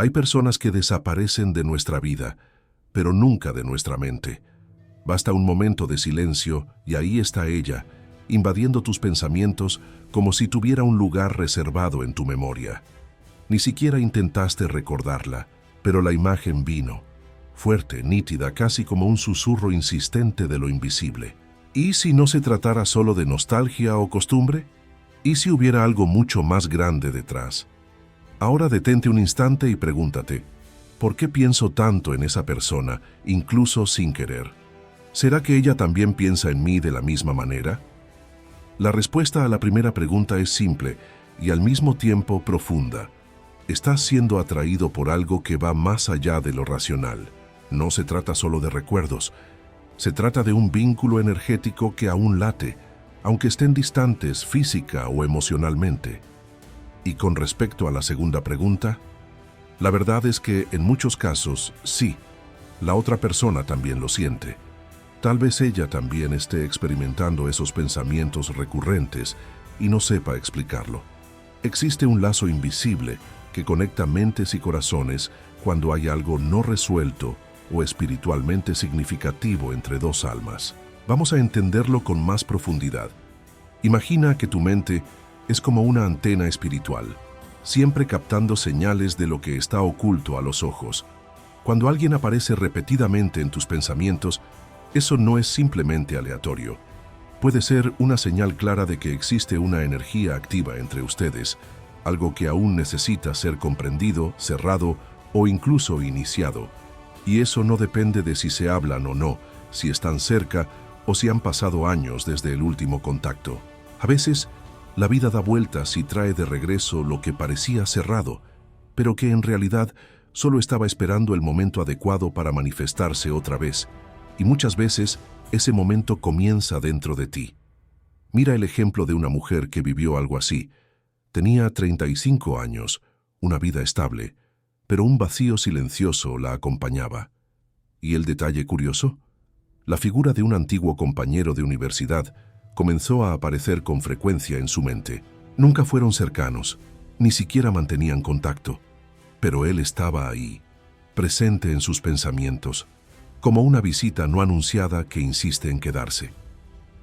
Hay personas que desaparecen de nuestra vida, pero nunca de nuestra mente. Basta un momento de silencio y ahí está ella, invadiendo tus pensamientos como si tuviera un lugar reservado en tu memoria. Ni siquiera intentaste recordarla, pero la imagen vino, fuerte, nítida, casi como un susurro insistente de lo invisible. ¿Y si no se tratara solo de nostalgia o costumbre? ¿Y si hubiera algo mucho más grande detrás? Ahora detente un instante y pregúntate, ¿por qué pienso tanto en esa persona, incluso sin querer? ¿Será que ella también piensa en mí de la misma manera? La respuesta a la primera pregunta es simple y al mismo tiempo profunda. Estás siendo atraído por algo que va más allá de lo racional. No se trata solo de recuerdos. Se trata de un vínculo energético que aún late, aunque estén distantes física o emocionalmente. Y con respecto a la segunda pregunta, la verdad es que en muchos casos, sí, la otra persona también lo siente. Tal vez ella también esté experimentando esos pensamientos recurrentes y no sepa explicarlo. Existe un lazo invisible que conecta mentes y corazones cuando hay algo no resuelto o espiritualmente significativo entre dos almas. Vamos a entenderlo con más profundidad. Imagina que tu mente es como una antena espiritual, siempre captando señales de lo que está oculto a los ojos. Cuando alguien aparece repetidamente en tus pensamientos, eso no es simplemente aleatorio. Puede ser una señal clara de que existe una energía activa entre ustedes, algo que aún necesita ser comprendido, cerrado o incluso iniciado. Y eso no depende de si se hablan o no, si están cerca o si han pasado años desde el último contacto. A veces, la vida da vueltas y trae de regreso lo que parecía cerrado, pero que en realidad solo estaba esperando el momento adecuado para manifestarse otra vez. Y muchas veces, ese momento comienza dentro de ti. Mira el ejemplo de una mujer que vivió algo así. Tenía 35 años, una vida estable, pero un vacío silencioso la acompañaba. ¿Y el detalle curioso? La figura de un antiguo compañero de universidad comenzó a aparecer con frecuencia en su mente. Nunca fueron cercanos, ni siquiera mantenían contacto, pero él estaba ahí, presente en sus pensamientos, como una visita no anunciada que insiste en quedarse.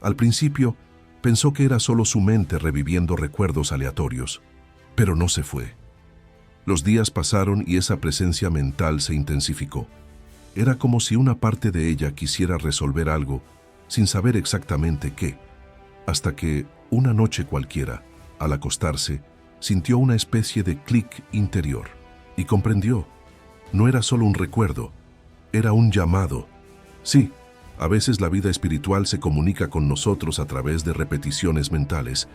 Al principio, pensó que era solo su mente reviviendo recuerdos aleatorios, pero no se fue. Los días pasaron y esa presencia mental se intensificó. Era como si una parte de ella quisiera resolver algo, sin saber exactamente qué, hasta que, una noche cualquiera, al acostarse, sintió una especie de clic interior y comprendió. No era solo un recuerdo, era un llamado. Sí, a veces la vida espiritual se comunica con nosotros a través de repeticiones mentales,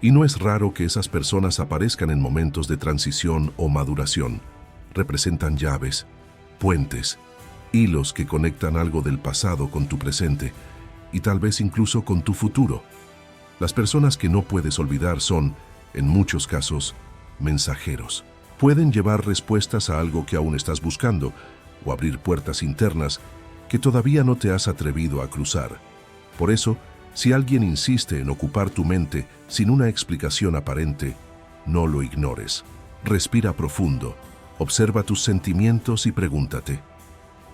y no es raro que esas personas aparezcan en momentos de transición o maduración. Representan llaves, puentes, hilos que conectan algo del pasado con tu presente, y tal vez incluso con tu futuro. Las personas que no puedes olvidar son, en muchos casos, mensajeros. Pueden llevar respuestas a algo que aún estás buscando, o abrir puertas internas que todavía no te has atrevido a cruzar. Por eso, si alguien insiste en ocupar tu mente sin una explicación aparente, no lo ignores. Respira profundo, observa tus sentimientos y pregúntate,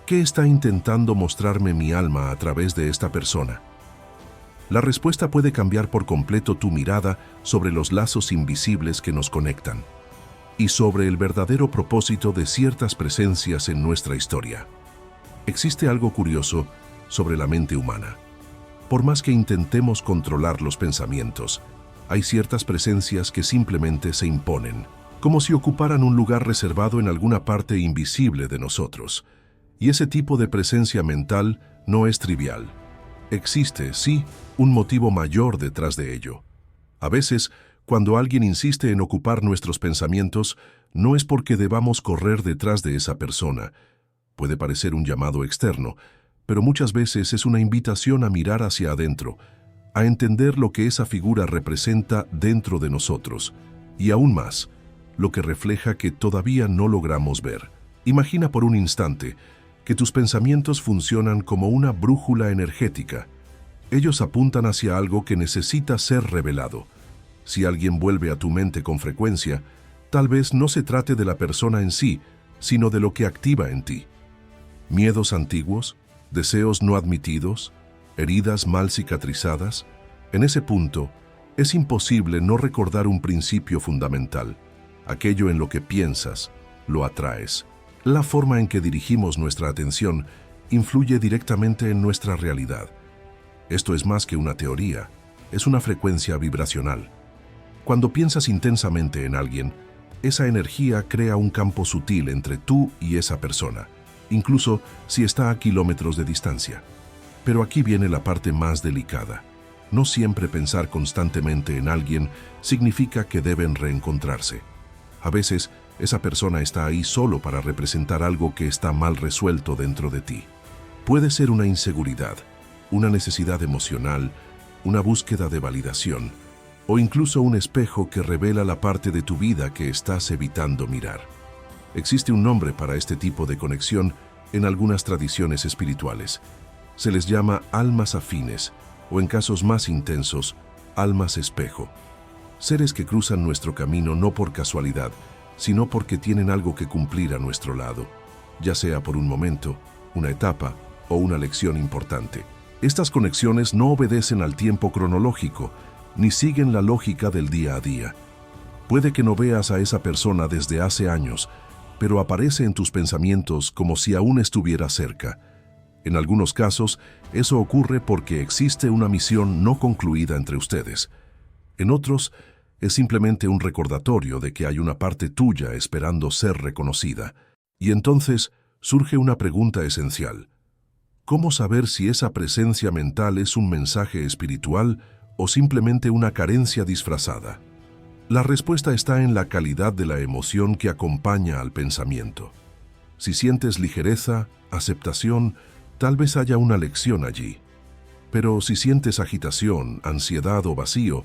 ¿qué está intentando mostrarme mi alma a través de esta persona? La respuesta puede cambiar por completo tu mirada sobre los lazos invisibles que nos conectan y sobre el verdadero propósito de ciertas presencias en nuestra historia. Existe algo curioso sobre la mente humana. Por más que intentemos controlar los pensamientos, hay ciertas presencias que simplemente se imponen, como si ocuparan un lugar reservado en alguna parte invisible de nosotros. Y ese tipo de presencia mental no es trivial. Existe, sí, un motivo mayor detrás de ello. A veces, cuando alguien insiste en ocupar nuestros pensamientos, no es porque debamos correr detrás de esa persona. Puede parecer un llamado externo, pero muchas veces es una invitación a mirar hacia adentro, a entender lo que esa figura representa dentro de nosotros, y aún más, lo que refleja que todavía no logramos ver. Imagina por un instante que tus pensamientos funcionan como una brújula energética. Ellos apuntan hacia algo que necesita ser revelado. Si alguien vuelve a tu mente con frecuencia, tal vez no se trate de la persona en sí, sino de lo que activa en ti. Miedos antiguos, deseos no admitidos, heridas mal cicatrizadas. En ese punto, es imposible no recordar un principio fundamental. Aquello en lo que piensas, lo atraes. La forma en que dirigimos nuestra atención influye directamente en nuestra realidad. Esto es más que una teoría, es una frecuencia vibracional. Cuando piensas intensamente en alguien, esa energía crea un campo sutil entre tú y esa persona, incluso si está a kilómetros de distancia. Pero aquí viene la parte más delicada. No siempre pensar constantemente en alguien significa que deben reencontrarse. A veces, esa persona está ahí solo para representar algo que está mal resuelto dentro de ti. Puede ser una inseguridad, una necesidad emocional, una búsqueda de validación, o incluso un espejo que revela la parte de tu vida que estás evitando mirar. Existe un nombre para este tipo de conexión en algunas tradiciones espirituales. Se les llama almas afines, o en casos más intensos, almas espejo. Seres que cruzan nuestro camino no por casualidad, sino porque tienen algo que cumplir a nuestro lado, ya sea por un momento, una etapa o una lección importante. Estas conexiones no obedecen al tiempo cronológico, ni siguen la lógica del día a día. Puede que no veas a esa persona desde hace años, pero aparece en tus pensamientos como si aún estuviera cerca. En algunos casos, eso ocurre porque existe una misión no concluida entre ustedes. En otros, es simplemente un recordatorio de que hay una parte tuya esperando ser reconocida. Y entonces surge una pregunta esencial. ¿Cómo saber si esa presencia mental es un mensaje espiritual o simplemente una carencia disfrazada? La respuesta está en la calidad de la emoción que acompaña al pensamiento. Si sientes ligereza, aceptación, tal vez haya una lección allí. Pero si sientes agitación, ansiedad o vacío,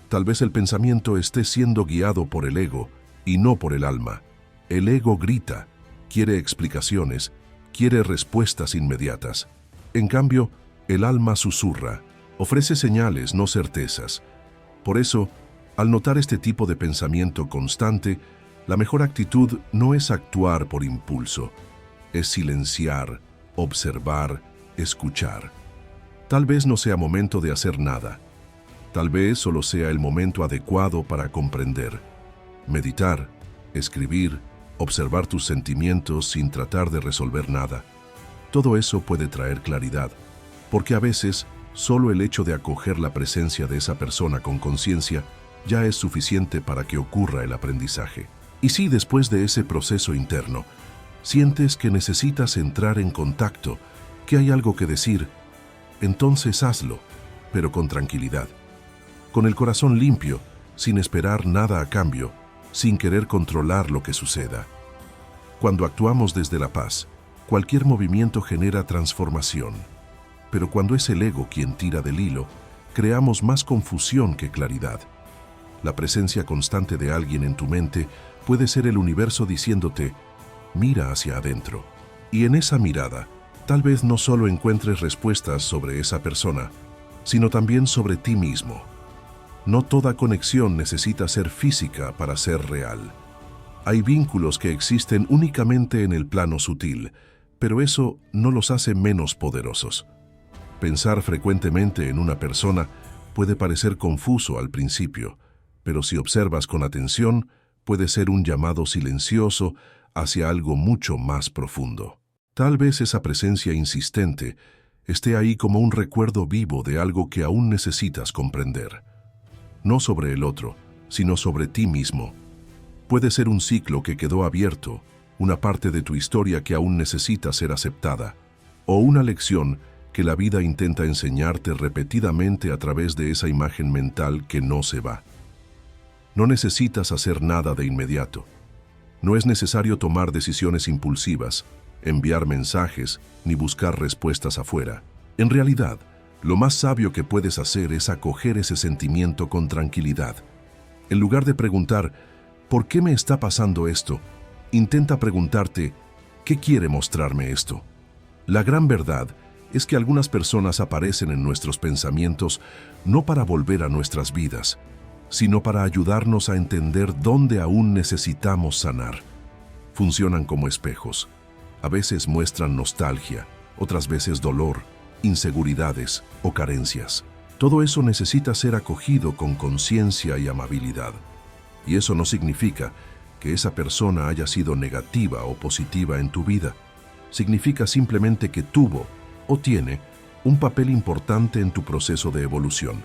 tal vez el pensamiento esté siendo guiado por el ego y no por el alma. El ego grita, quiere explicaciones, quiere respuestas inmediatas. En cambio, el alma susurra, ofrece señales, no certezas. Por eso, al notar este tipo de pensamiento constante, la mejor actitud no es actuar por impulso, es silenciar, observar, escuchar. Tal vez no sea momento de hacer nada. Tal vez solo sea el momento adecuado para comprender, meditar, escribir, observar tus sentimientos sin tratar de resolver nada. Todo eso puede traer claridad, porque a veces solo el hecho de acoger la presencia de esa persona con conciencia ya es suficiente para que ocurra el aprendizaje. Y si después de ese proceso interno sientes que necesitas entrar en contacto, que hay algo que decir, entonces hazlo, pero con tranquilidad. Con el corazón limpio, sin esperar nada a cambio, sin querer controlar lo que suceda. Cuando actuamos desde la paz, cualquier movimiento genera transformación. Pero cuando es el ego quien tira del hilo, creamos más confusión que claridad. La presencia constante de alguien en tu mente puede ser el universo diciéndote, mira hacia adentro. Y en esa mirada, tal vez no solo encuentres respuestas sobre esa persona, sino también sobre ti mismo. No toda conexión necesita ser física para ser real. Hay vínculos que existen únicamente en el plano sutil, pero eso no los hace menos poderosos. Pensar frecuentemente en una persona puede parecer confuso al principio, pero si observas con atención, puede ser un llamado silencioso hacia algo mucho más profundo. Tal vez esa presencia insistente esté ahí como un recuerdo vivo de algo que aún necesitas comprender. No sobre el otro, sino sobre ti mismo. Puede ser un ciclo que quedó abierto, una parte de tu historia que aún necesita ser aceptada, o una lección que la vida intenta enseñarte repetidamente a través de esa imagen mental que no se va. No necesitas hacer nada de inmediato. No es necesario tomar decisiones impulsivas, enviar mensajes, ni buscar respuestas afuera. En realidad, lo más sabio que puedes hacer es acoger ese sentimiento con tranquilidad. En lugar de preguntar, ¿por qué me está pasando esto?, intenta preguntarte, ¿qué quiere mostrarme esto? La gran verdad es que algunas personas aparecen en nuestros pensamientos no para volver a nuestras vidas, sino para ayudarnos a entender dónde aún necesitamos sanar. Funcionan como espejos. A veces muestran nostalgia, otras veces dolor, inseguridades o carencias. Todo eso necesita ser acogido con conciencia y amabilidad. Y eso no significa que esa persona haya sido negativa o positiva en tu vida. Significa simplemente que tuvo o tiene un papel importante en tu proceso de evolución.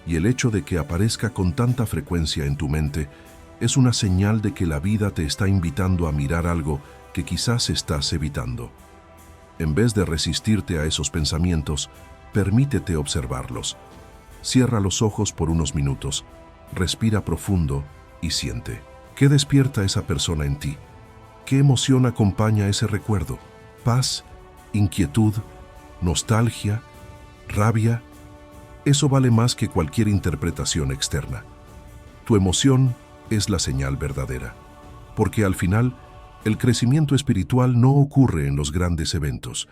Y el hecho de que aparezca con tanta frecuencia en tu mente es una señal de que la vida te está invitando a mirar algo que quizás estás evitando. En vez de resistirte a esos pensamientos, permítete observarlos. Cierra los ojos por unos minutos, respira profundo y siente. ¿Qué despierta esa persona en ti? ¿Qué emoción acompaña ese recuerdo? ¿Paz? ¿Inquietud? ¿Nostalgia? ¿Rabia? Eso vale más que cualquier interpretación externa. Tu emoción es la señal verdadera, porque al final, el crecimiento espiritual no ocurre en los grandes eventos.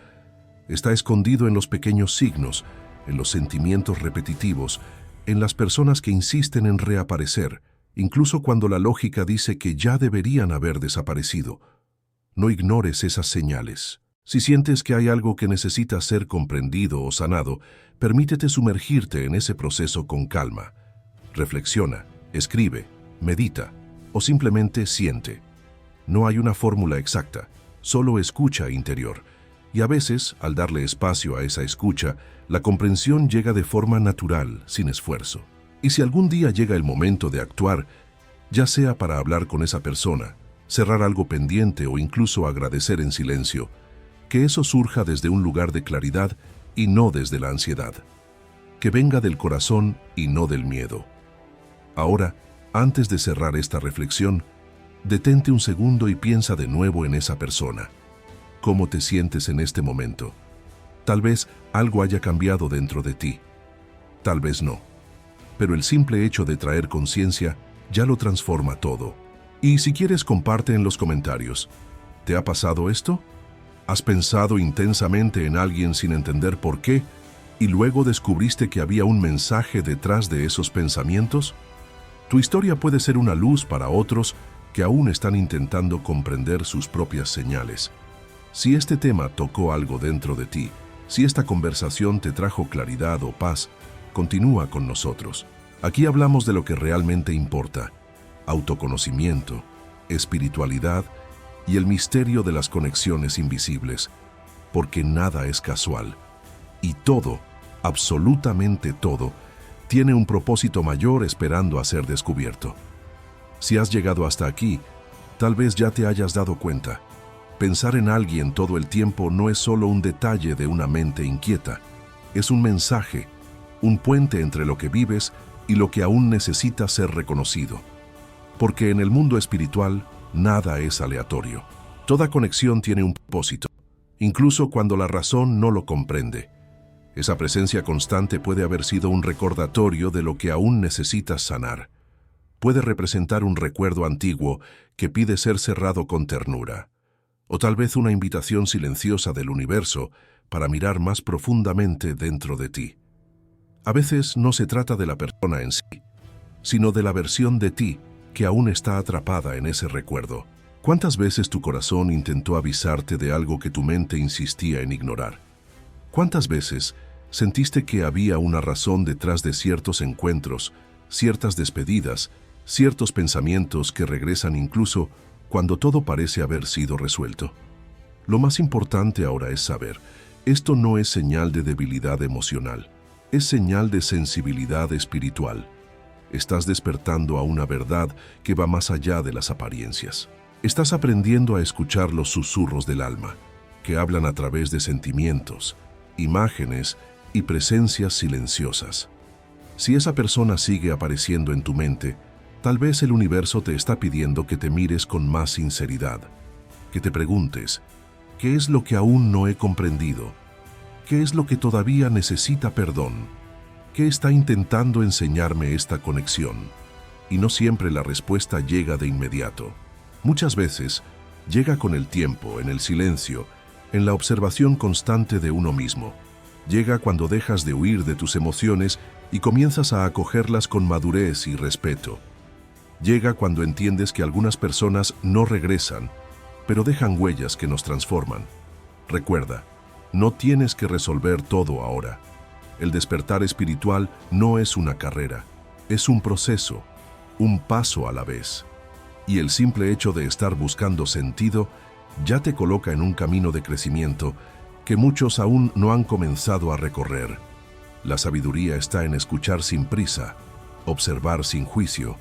Está escondido en los pequeños signos, en los sentimientos repetitivos, en las personas que insisten en reaparecer, incluso cuando la lógica dice que ya deberían haber desaparecido. No ignores esas señales. Si sientes que hay algo que necesita ser comprendido o sanado, permítete sumergirte en ese proceso con calma. Reflexiona, escribe, medita o simplemente siente. No hay una fórmula exacta, solo escucha interior. Y a veces, al darle espacio a esa escucha, la comprensión llega de forma natural, sin esfuerzo. Y si algún día llega el momento de actuar, ya sea para hablar con esa persona, cerrar algo pendiente o incluso agradecer en silencio, que eso surja desde un lugar de claridad y no desde la ansiedad. Que venga del corazón y no del miedo. Ahora, antes de cerrar esta reflexión, detente un segundo y piensa de nuevo en esa persona. ¿Cómo te sientes en este momento? Tal vez algo haya cambiado dentro de ti. Tal vez no. Pero el simple hecho de traer conciencia ya lo transforma todo. Y si quieres, comparte en los comentarios. ¿Te ha pasado esto? ¿Has pensado intensamente en alguien sin entender por qué y luego descubriste que había un mensaje detrás de esos pensamientos? Tu historia puede ser una luz para otros que aún están intentando comprender sus propias señales. Si este tema tocó algo dentro de ti, si esta conversación te trajo claridad o paz, continúa con nosotros. Aquí hablamos de lo que realmente importa: autoconocimiento, espiritualidad y el misterio de las conexiones invisibles, porque nada es casual. Y todo, absolutamente todo, tiene un propósito mayor esperando a ser descubierto. Si has llegado hasta aquí, tal vez ya te hayas dado cuenta. Pensar en alguien todo el tiempo no es solo un detalle de una mente inquieta, es un mensaje, un puente entre lo que vives y lo que aún necesita ser reconocido. Porque en el mundo espiritual, nada es aleatorio. Toda conexión tiene un propósito, incluso cuando la razón no lo comprende. Esa presencia constante puede haber sido un recordatorio de lo que aún necesitas sanar. Puede representar un recuerdo antiguo que pide ser cerrado con ternura. O tal vez una invitación silenciosa del universo para mirar más profundamente dentro de ti. A veces no se trata de la persona en sí, sino de la versión de ti que aún está atrapada en ese recuerdo. ¿Cuántas veces tu corazón intentó avisarte de algo que tu mente insistía en ignorar? ¿Cuántas veces sentiste que había una razón detrás de ciertos encuentros, ciertas despedidas, ciertos pensamientos que regresan incluso cuando todo parece haber sido resuelto? Lo más importante ahora es saber, esto no es señal de debilidad emocional, es señal de sensibilidad espiritual. Estás despertando a una verdad que va más allá de las apariencias. Estás aprendiendo a escuchar los susurros del alma, que hablan a través de sentimientos, imágenes y presencias silenciosas. Si esa persona sigue apareciendo en tu mente, tal vez el universo te está pidiendo que te mires con más sinceridad, que te preguntes, ¿qué es lo que aún no he comprendido? ¿Qué es lo que todavía necesita perdón? ¿Qué está intentando enseñarme esta conexión? Y no siempre la respuesta llega de inmediato. Muchas veces llega con el tiempo, en el silencio, en la observación constante de uno mismo. Llega cuando dejas de huir de tus emociones y comienzas a acogerlas con madurez y respeto. Llega cuando entiendes que algunas personas no regresan pero dejan huellas que nos transforman. Recuerda, no tienes que resolver todo ahora. El despertar espiritual no es una carrera, es un proceso, un paso a la vez. Y el simple hecho de estar buscando sentido ya te coloca en un camino de crecimiento que muchos aún no han comenzado a recorrer. La sabiduría está en escuchar sin prisa, observar sin juicio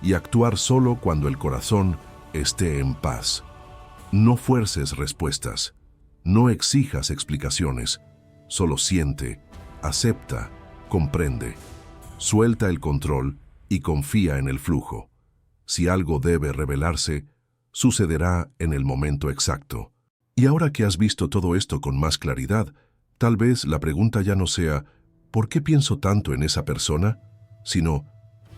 y actuar solo cuando el corazón esté en paz. No fuerces respuestas, no exijas explicaciones, solo siente, acepta, comprende, suelta el control y confía en el flujo. Si algo debe revelarse, sucederá en el momento exacto. Y ahora que has visto todo esto con más claridad, tal vez la pregunta ya no sea ¿por qué pienso tanto en esa persona?, sino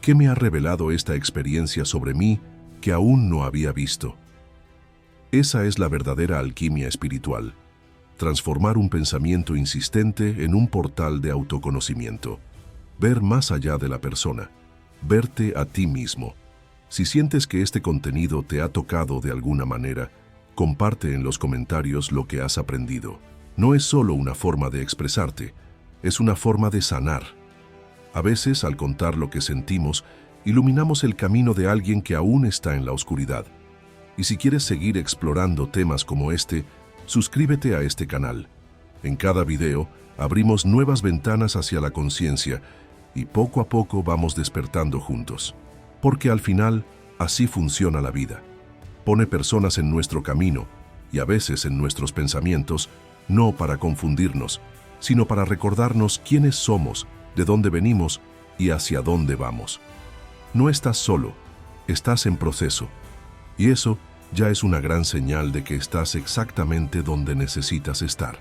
¿qué me ha revelado esta experiencia sobre mí que aún no había visto? Esa es la verdadera alquimia espiritual. Transformar un pensamiento insistente en un portal de autoconocimiento. Ver más allá de la persona. Verte a ti mismo. Si sientes que este contenido te ha tocado de alguna manera, comparte en los comentarios lo que has aprendido. No es solo una forma de expresarte, es una forma de sanar. A veces, al contar lo que sentimos, iluminamos el camino de alguien que aún está en la oscuridad. Y si quieres seguir explorando temas como este, suscríbete a este canal. En cada video, abrimos nuevas ventanas hacia la conciencia y poco a poco vamos despertando juntos. Porque al final, así funciona la vida. Pone personas en nuestro camino y a veces en nuestros pensamientos, no para confundirnos, sino para recordarnos quiénes somos, de dónde venimos y hacia dónde vamos. No estás solo, estás en proceso. Y eso ya es una gran señal de que estás exactamente donde necesitas estar.